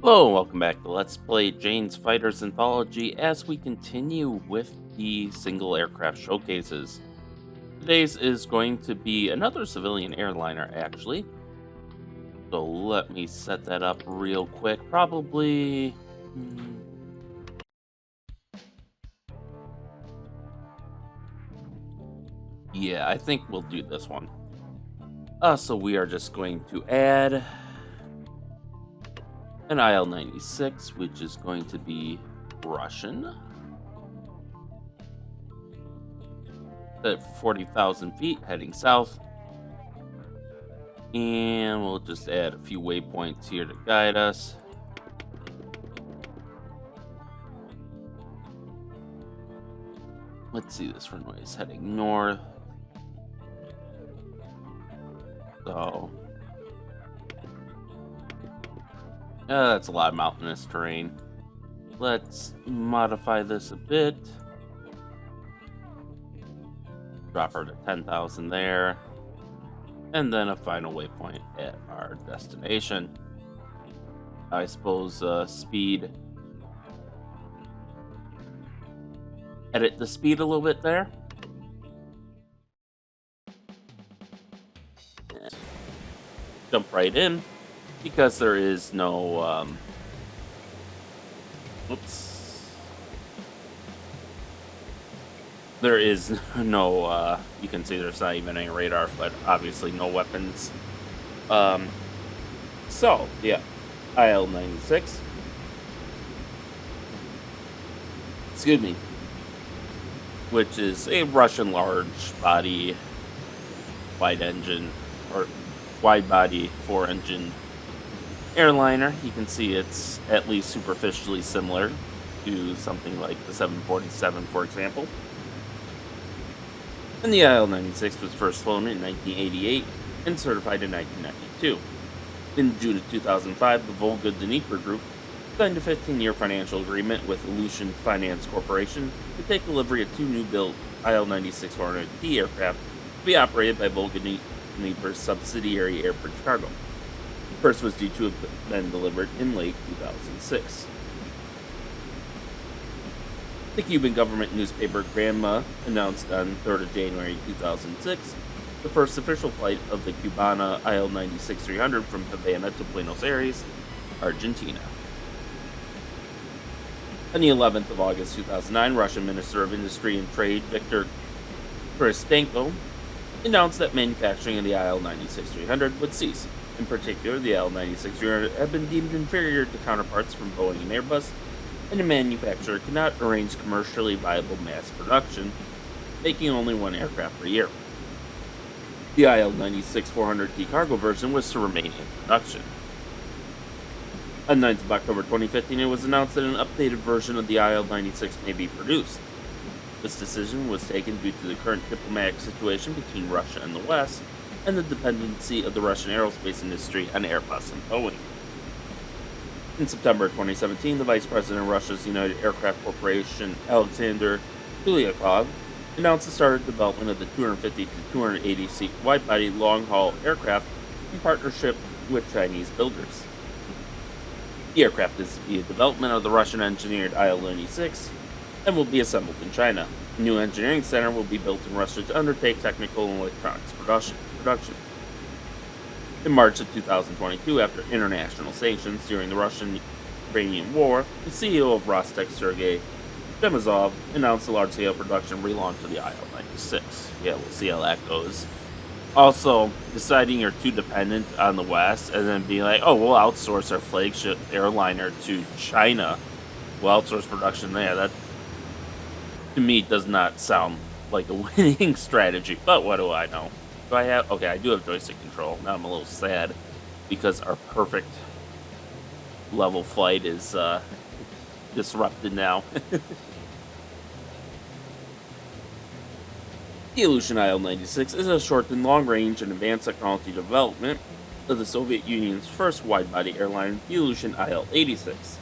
Hello, and welcome back to Let's Play Jane's Fighters Anthology as we continue with the single aircraft showcases. Today's is going to be another civilian airliner, actually. So let me set that up real quick. Probably. Yeah, I think we'll do this one. So we are just going to add an IL-96, which is going to be Russian. At 40,000 feet, heading south. And we'll just add a few waypoints here to guide us. Let's see, this runway is heading north. So, that's a lot of mountainous terrain. Let's modify this a bit. Drop her to 10,000 there. And then a final waypoint at our destination. I suppose speed. Edit the speed a little bit there. And jump right in because there is no. There is no. You can see there's not even any radar, but obviously no weapons. So yeah, IL-96. Excuse me. Which is a Russian large body wide engine or wide body 4-engine airliner. You can see it's at least superficially similar to something like the 747, for example. And the IL-96 was first flown in 1988 and certified in 1992. In June of 2005, the Volga Dnieper Group signed a 15-year financial agreement with Ilyushin Finance Corporation to take delivery of two new-built IL-96-400T aircraft to be operated by Volga Dnieper's subsidiary Airport Cargo. The first was due to have been delivered in late 2006. The Cuban government newspaper Granma announced on 3rd of January 2006 the first official flight of the Cubana IL-96-300 from Havana to Buenos Aires, Argentina. On the 11th of August 2009, Russian Minister of Industry and Trade Viktor Kristenko announced that manufacturing of the IL-96-300 would cease. In particular, the IL-96-300 had been deemed inferior to counterparts from Boeing and Airbus, and the manufacturer could not arrange commercially viable mass production, making only one aircraft per year. The IL-96-400T cargo version was to remain in production. On 9th of October 2015, it was announced that an updated version of the IL-96 may be produced. This decision was taken due to the current diplomatic situation between Russia and the West, and the dependency of the Russian aerospace industry on Airbus and Boeing. In September 2017, the Vice President of Russia's United Aircraft Corporation, Alexander Kulyakov, announced the start of development of the 250 to 280 seat wide-body long-haul aircraft in partnership with Chinese builders. The aircraft is via development of the Russian-engineered IL-96 and will be assembled in China. A new engineering center will be built in Russia to undertake technical and electronics production. In March of 2022, after international sanctions during the Russian-Ukrainian War, the CEO of Rostec, Sergei Chemezov, announced a large-scale production relaunch of the IL-96. Yeah, we'll see how that goes. Also, deciding you're too dependent on the West and then being like, oh, we'll outsource our flagship airliner to China. We'll outsource production there. That, to me, does not sound like a winning strategy. But what do I know? Do I have... Okay, I do have joystick control. Now I'm a little sad because our perfect level flight is disrupted now. The Ilyushin IL-96 is a short and long-range and advanced technology development of the Soviet Union's first wide-body airline, the Ilyushin IL-86.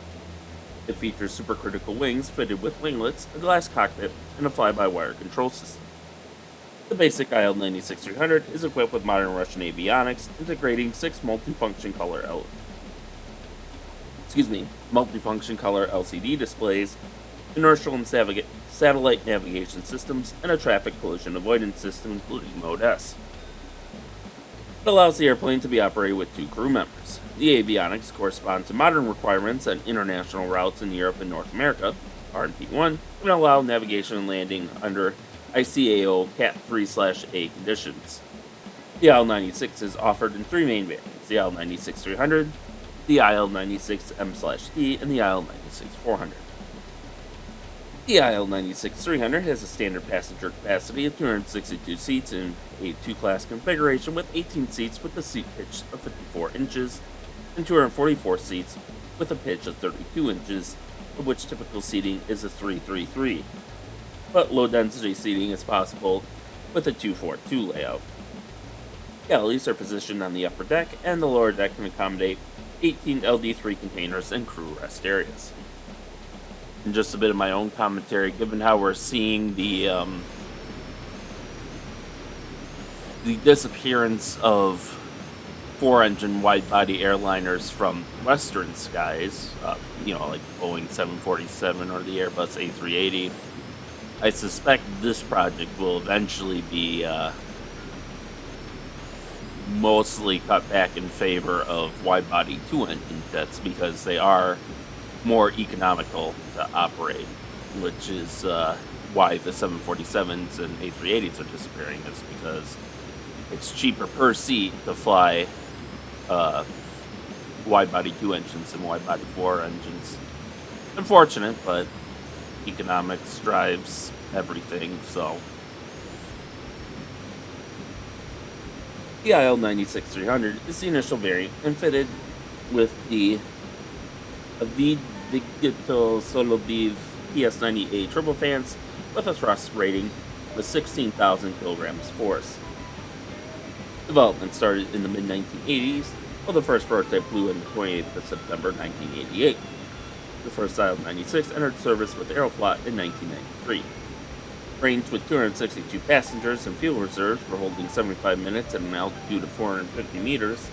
It features supercritical wings fitted with winglets, a glass cockpit, and a fly-by-wire control system. The basic IL-96-300 is equipped with modern Russian avionics, integrating 6 multifunction color multifunction color LCD displays, inertial and satellite navigation systems, and a traffic collision avoidance system, including Mode S. It allows the airplane to be operated with 2 crew members. The avionics correspond to modern requirements on international routes in Europe and North America, RP1, and allow navigation and landing under ICAO Cat 3/A conditions. The IL-96 is offered in 3 main variants: the IL-96-300, the IL-96M/T, and the IL-96-400. The IL-96-300 has a standard passenger capacity of 262 seats in a 2-class configuration with 18 seats with a seat pitch of 54 inches and 244 seats with a pitch of 32 inches, of which typical seating is a 3-3-3, but low-density seating is possible with a 2-4-2 layout. Galleys are positioned on the upper deck, and the lower deck can accommodate 18 LD3 containers and crew rest areas. And just a bit of my own commentary, given how we're seeing the disappearance of 4-engine wide-body airliners from Western skies, like Boeing 747 or the Airbus A380, I suspect this project will eventually be mostly cut back in favor of wide-body 2-engine jets because they are more economical to operate, which is why the 747s and A380s are disappearing, is because it's cheaper per seat to fly wide-body 2 engines than wide-body 4 engines. Unfortunate, but economics drives everything, so. The IL-96-300 is the initial variant and fitted with the Vigito Soloviv PS90A turbofans with a thrust rating of 16,000 kilograms force. Development started in the mid-1980s, while the first prototype flew on the 28th of September 1988. The first IL-96 entered service with Aeroflot in 1993. Ranged with 262 passengers and fuel reserves for holding 75 minutes at an altitude of 450 meters,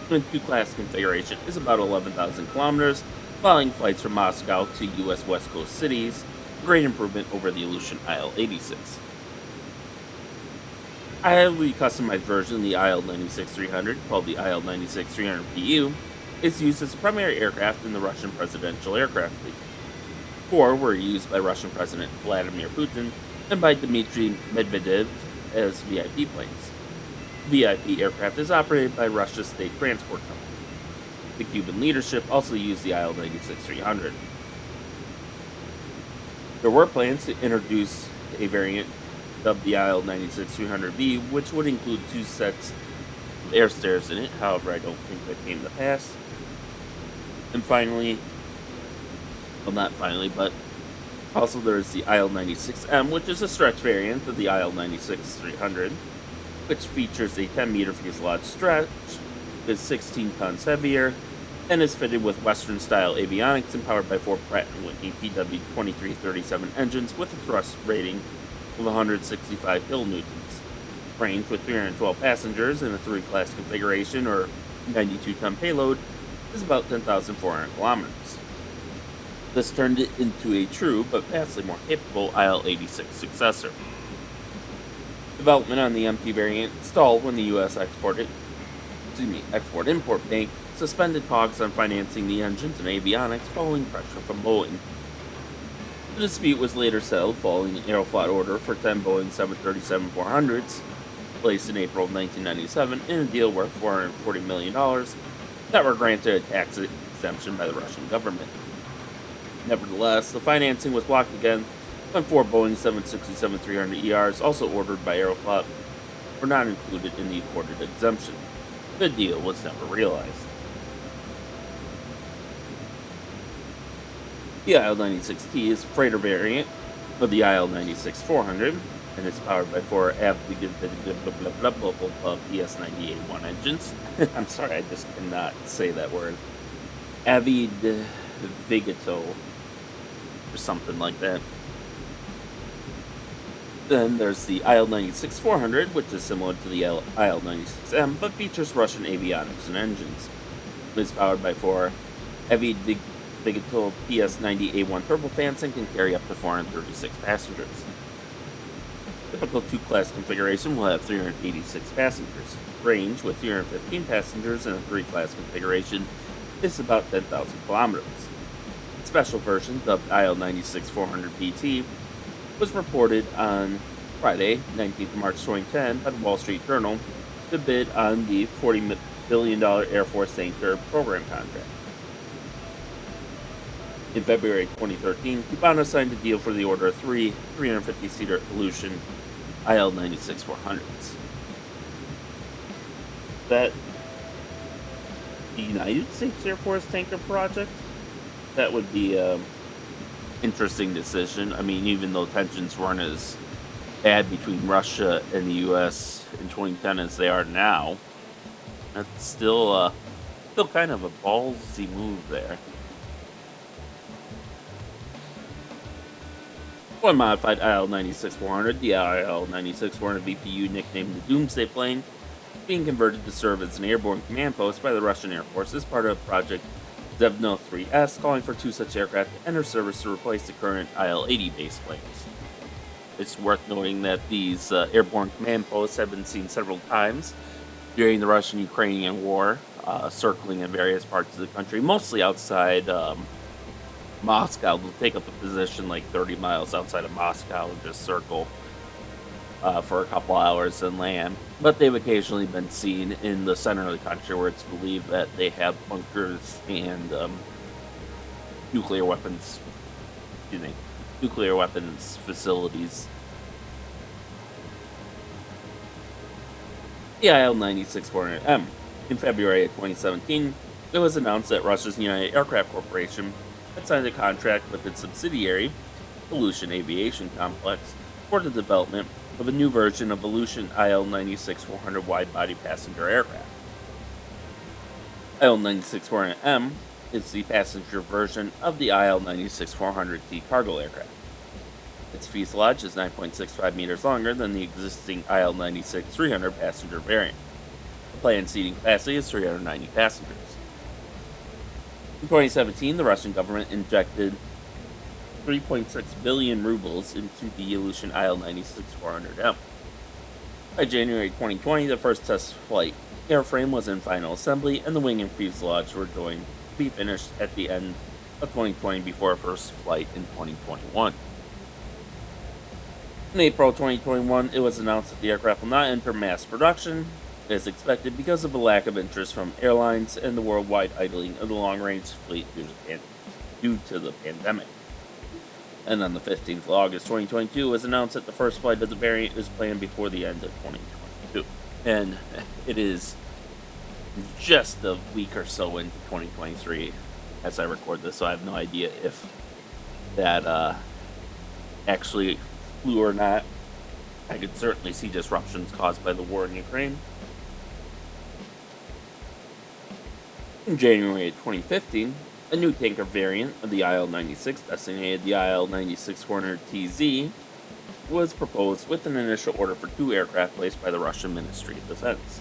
the 2-class configuration is about 11,000 kilometers, following flights from Moscow to U.S. West Coast cities, a great improvement over the Ilyushin IL-86. A highly customized version of the IL-96-300, called the IL-96-300PU, is used as the primary aircraft in the Russian presidential aircraft fleet. 4 were used by Russian President Vladimir Putin and by Dmitry Medvedev as VIP planes. The VIP aircraft is operated by Russia's state transport company. The Cuban leadership also used the IL-96-300. There were plans to introduce a variant of the IL-96-300V, which would include 2 sets of air stairs in it. However, I don't think that came to pass. And finally, well, not finally, but also there's the IL-96M, which is a stretch variant of the IL-96-300, which features a 10-meter fuselage stretch, is 16 tons heavier, and is fitted with Western-style avionics and powered by 4 Pratt & Whitney PW2337 engines with a thrust rating of 165 kilonewtons. Range with 312 passengers in a 3-class configuration or 92-ton payload is about 10,400 kilometers. This turned it into a true but vastly more capable IL-86 successor. Development on the MT variant stalled when the U.S. Export-Import Bank suspended talks on financing the engines and avionics following pressure from Boeing. The dispute was later settled following an Aeroflot order for 10 Boeing 737-400s, placed in April of 1997 in a deal worth $440 million that were granted a tax exemption by the Russian government. Nevertheless, the financing was blocked again when 4 Boeing 767-300ERs, also ordered by Aeroflot, were not included in the accorded exemption. The deal was never realized. The IL-96T is a freighter variant of the IL-96-400 and is powered by 4 PS98-1 engines. I'm sorry, I just cannot say that word. Avid Vigito, or something like that. Then there's the IL-96-400, which is similar to the IL-96M, but features Russian avionics and engines. It is powered by 4 Heavy digital PS90A1 turbofans and can carry up to 436 passengers. Typical 2-class configuration will have 386 passengers. Range with 315 passengers in a 3-class configuration is about 10,000 kilometers. Special version, dubbed IL-96-400BT, was reported on Friday, 19th March 2010, by the Wall Street Journal to bid on the $40 billion Air Force tanker program contract. In February 2013, Cubana signed a deal for the order of three 350-seater Ilyushin IL-96-400s. That the United States Air Force tanker project? That would be an interesting decision. I mean, even though tensions weren't as bad between Russia and the U.S. in 2010 as they are now, that's still kind of a ballsy move there. One modified IL-96-400, the IL-96-400 VPU nicknamed the Doomsday plane, being converted to serve as an airborne command post by the Russian Air Force as part of Project Zvezda 3S, calling for 2 such aircraft to enter service to replace the current IL-80 base planes. It's worth noting that these airborne command posts have been seen several times during the Russian-Ukrainian war, circling in various parts of the country, mostly outside Moscow. They'll take up a position like 30 miles outside of Moscow and just circle for a couple hours and land. But they've occasionally been seen in the center of the country, where it's believed that they have bunkers and nuclear weapons facilities. The IL-96-400M. In February of 2017, it was announced that Russia's United Aircraft Corporation had signed a contract with its subsidiary, Ilyushin Aviation Complex, for the development of a new version of Ilyushin IL-96-400 wide-body passenger aircraft. IL-96-400M is the passenger version of the IL-96-400T cargo aircraft. Its fuselage is 9.65 meters longer than the existing IL-96-300 passenger variant. The planned seating capacity is 390 passengers. In 2017, the Russian government injected 3.6 billion rubles into the Ilyushin IL-96-400M. By January 2020, the first test flight airframe was in final assembly, and the wing and fuselage were going to be finished at the end of 2020 before a first flight in 2021. In April 2021, it was announced that the aircraft will not enter mass production, as expected, because of a lack of interest from airlines and the worldwide idling of the long-range fleet due to the pandemic. And on the 15th of August 2022, it was announced that the first flight of the variant is planned before the end of 2022. And it is just a week or so into 2023 as I record this, so I have no idea if that actually flew or not. I could certainly see disruptions caused by the war in Ukraine. In January of 2015, a new tanker variant of the IL-96, designated the IL-96-400TZ, was proposed with an initial order for 2 aircraft placed by the Russian Ministry of Defense.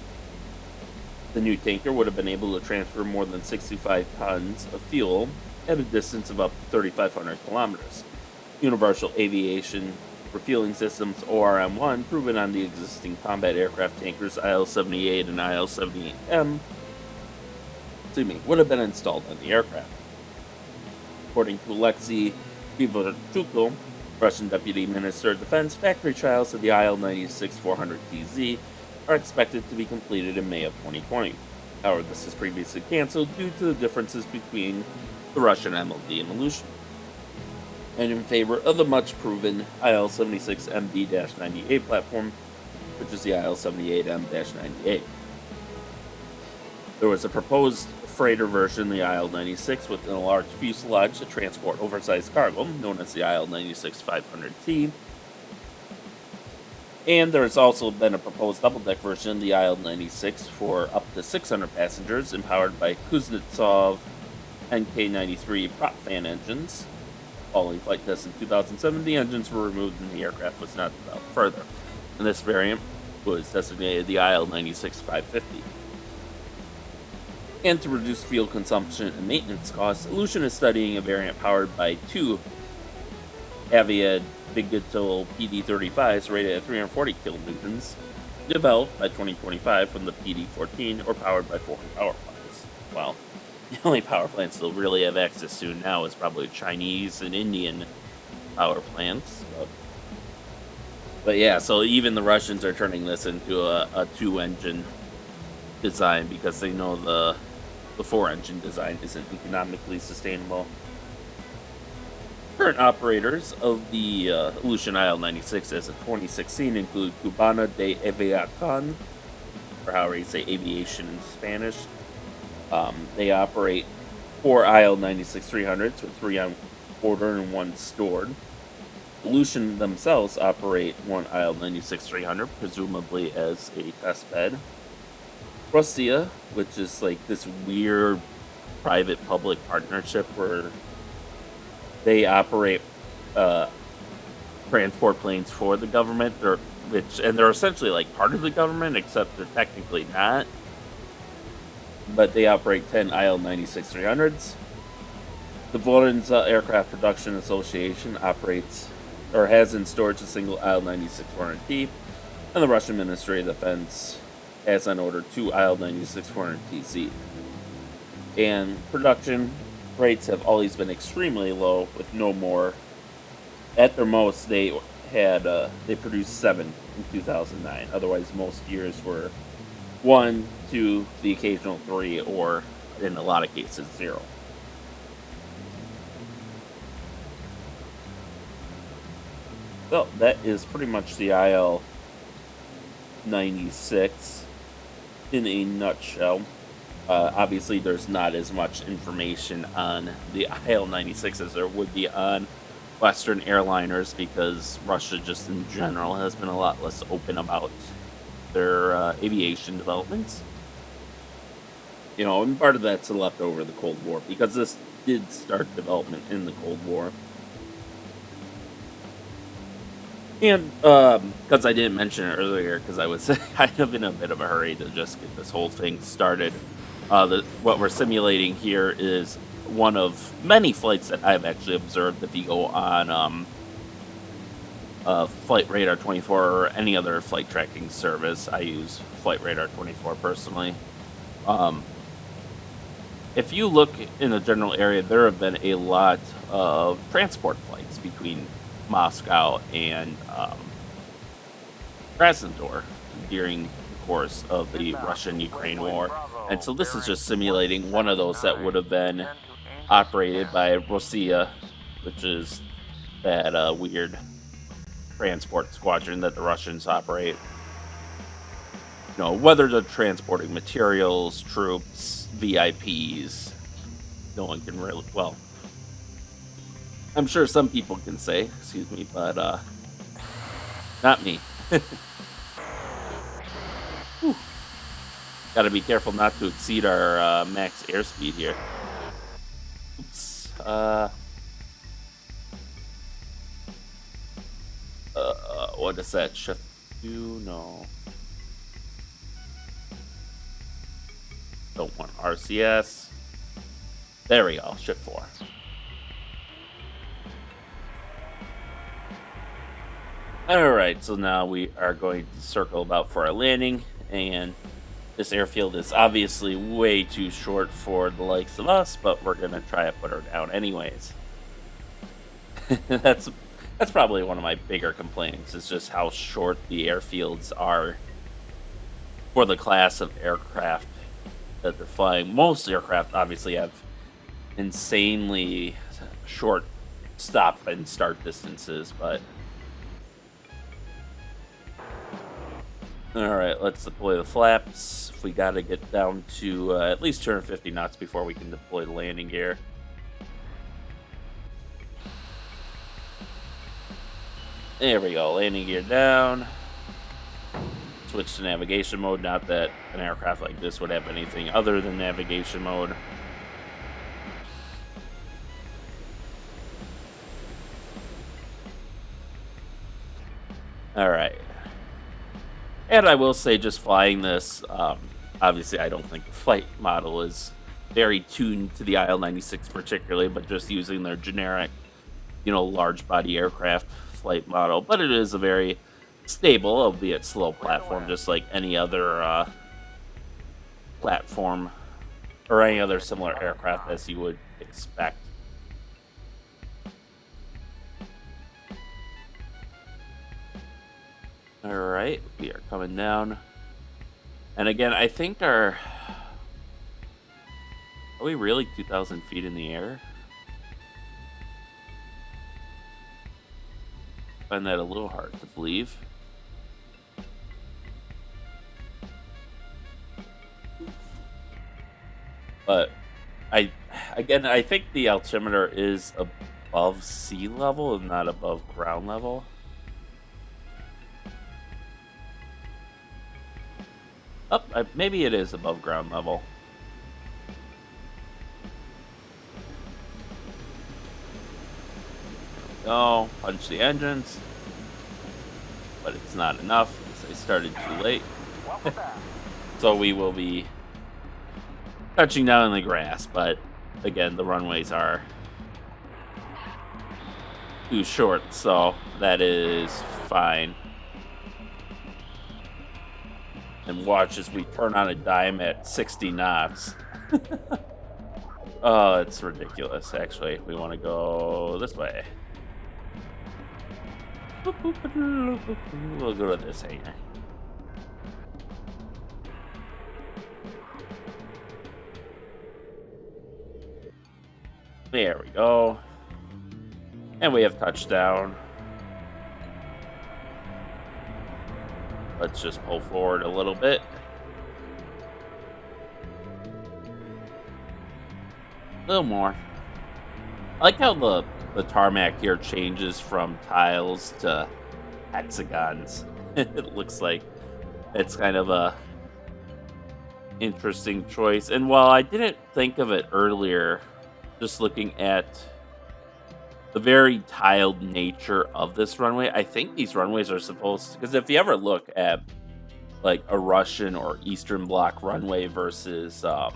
The new tanker would have been able to transfer more than 65 tons of fuel at a distance of up to 3,500 kilometers. Universal Aviation Refueling Systems, ORM-1, proven on the existing combat aircraft tankers IL-78 and IL-78M, would have been installed on the aircraft. According to Alexei Bivorchuk, Russian Deputy Minister of Defense, factory trials of the IL-96-400TZ are expected to be completed in May of 2020. However, this is previously cancelled due to the differences between the Russian MOD and Ilyushin, and in favor of the much-proven IL-76MD-98 platform, which is the IL-78M-98. There was a proposed freighter version, the IL-96, with an enlarged fuselage to transport oversized cargo, known as the IL-96-500T. And there has also been a proposed double-deck version, the IL-96, for up to 600 passengers, empowered by Kuznetsov NK-93 prop fan engines. Following flight tests in 2007, the engines were removed and the aircraft was not developed further. And this variant was designated the IL-96-550. And to reduce fuel consumption and maintenance costs, Ilyushin is studying a variant powered by two Aviad Digital PD-35s rated at 340 kilonewtons, developed by 2025 from the PD-14 or powered by foreign power plants. Well, the only power plants they'll really have access to now is probably Chinese and Indian power plants. But yeah, so even the Russians are turning this into a two-engine design because they know the four-engine design isn't economically sustainable. Current operators of the Ilyushin IL-96 as of 2016 include Cubana de Aviación, or however you say aviation in Spanish. They operate 4 IL-96-300s with 3 on order and 1 stored. Ilyushin themselves operate 1 IL-96-300, presumably as a test bed. Russia, which is like this weird private-public partnership where they operate transport planes for the government, and they're essentially like part of the government, except they're technically not. But they operate 10 IL-96-300s. The Voronezh Aircraft Production Association operates or has in storage a single IL-96-400T, and the Russian Ministry of Defense has on order 2 IL-96-400TZ. And production rates have always been extremely low, with no more. At their most, they produced 7 in 2009. Otherwise, most years were 1, 2, the occasional 3, or in a lot of cases 0. Well, that is pretty much the IL-96 in a nutshell. Obviously, there's not as much information on the IL-96 as there would be on Western airliners because Russia just in general has been a lot less open about their aviation developments. You know, and part of that's left over the Cold War because this did start development in the Cold War. And because I didn't mention it earlier, because I was kind of in a bit of a hurry to just get this whole thing started. What we're simulating here is one of many flights that I've actually observed. If you go on Flight Radar 24 or any other flight tracking service, I use Flight Radar 24 personally. If you look in the general area, there have been a lot of transport flights between Moscow and Krasnodar during the course of the Russian-Ukraine war. And so this is just simulating one of those that would have been operated by Russia, which is that weird transport squadron that the Russians operate. You know, whether they're transporting materials, troops, VIPs, no one can really, well, I'm sure some people can say, excuse me, but not me. Gotta be careful not to exceed our max airspeed here. Oops. What is that? Shift 2? No. Don't want RCS. There we go. Shift 4. Alright, so now we are going to circle about for our landing, and this airfield is obviously way too short for the likes of us, but we're going to try to put her down anyways. That's probably one of my bigger complaints, is just how short the airfields are for the class of aircraft that they're flying. Most aircraft obviously have insanely short stop and start distances, but alright, let's deploy the flaps. We gotta get down to at least 250 knots before we can deploy the landing gear. There we go, landing gear down. Switch to navigation mode, not that an aircraft like this would have anything other than navigation mode. Alright. And I will say, just flying this, obviously I don't think the flight model is very tuned to the IL-96 particularly, but just using their generic, large body aircraft flight model. But it is a very stable, albeit slow platform, just like any other platform or any other similar aircraft as you would expect. All right, we are coming down. And again, I think are we really 2,000 feet in the air? I find that a little hard to believe. But I think the altimeter is above sea level and not above ground level. Maybe it is above ground level. Go, punch the engines. But it's not enough because I started too late. So we will be touching down in the grass, but again, the runways are too short, so that is fine. And watch as we turn on a dime at 60 knots. Oh, it's ridiculous, actually. We want to go this way. We'll go to this hangar. There we go. And we have touchdown. Let's just pull forward a little bit. A little more. I like how the tarmac here changes from tiles to hexagons. It looks like it's kind of a interesting choice. And while I didn't think of it earlier, just looking at the very tiled nature of this runway, I think these runways are supposed to, because if you ever look at like a Russian or Eastern Bloc runway versus a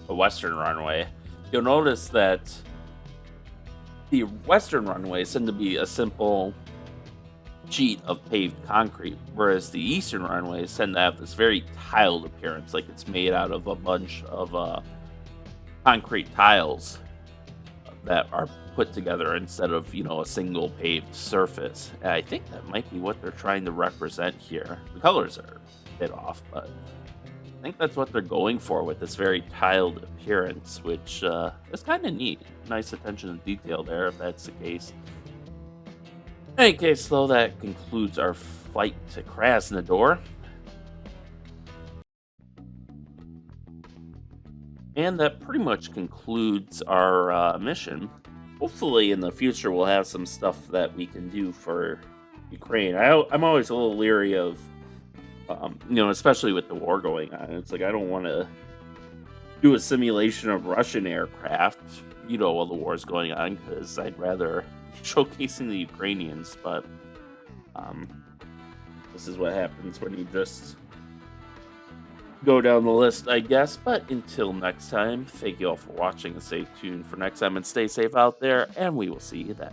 Western runway, you'll notice that the Western runways tend to be a simple sheet of paved concrete, whereas the Eastern runways tend to have this very tiled appearance, like it's made out of a bunch of concrete tiles that are put together instead of, a single paved surface. And I think that might be what they're trying to represent here. The colors are a bit off, but I think that's what they're going for with this very tiled appearance, which is kind of neat. Nice attention to detail there, if that's the case. In any case, though, that concludes our flight to Krasnodar. And that pretty much concludes our mission. Hopefully in the future we'll have some stuff that we can do for Ukraine. I'm always a little leery of, especially with the war going on. It's like I don't want to do a simulation of Russian aircraft, while the war is going on, because I'd rather showcasing the Ukrainians. But this is what happens when you just go down the list, I guess. But until next time, thank you all for watching and stay tuned for next time, and stay safe out there, and we will see you then.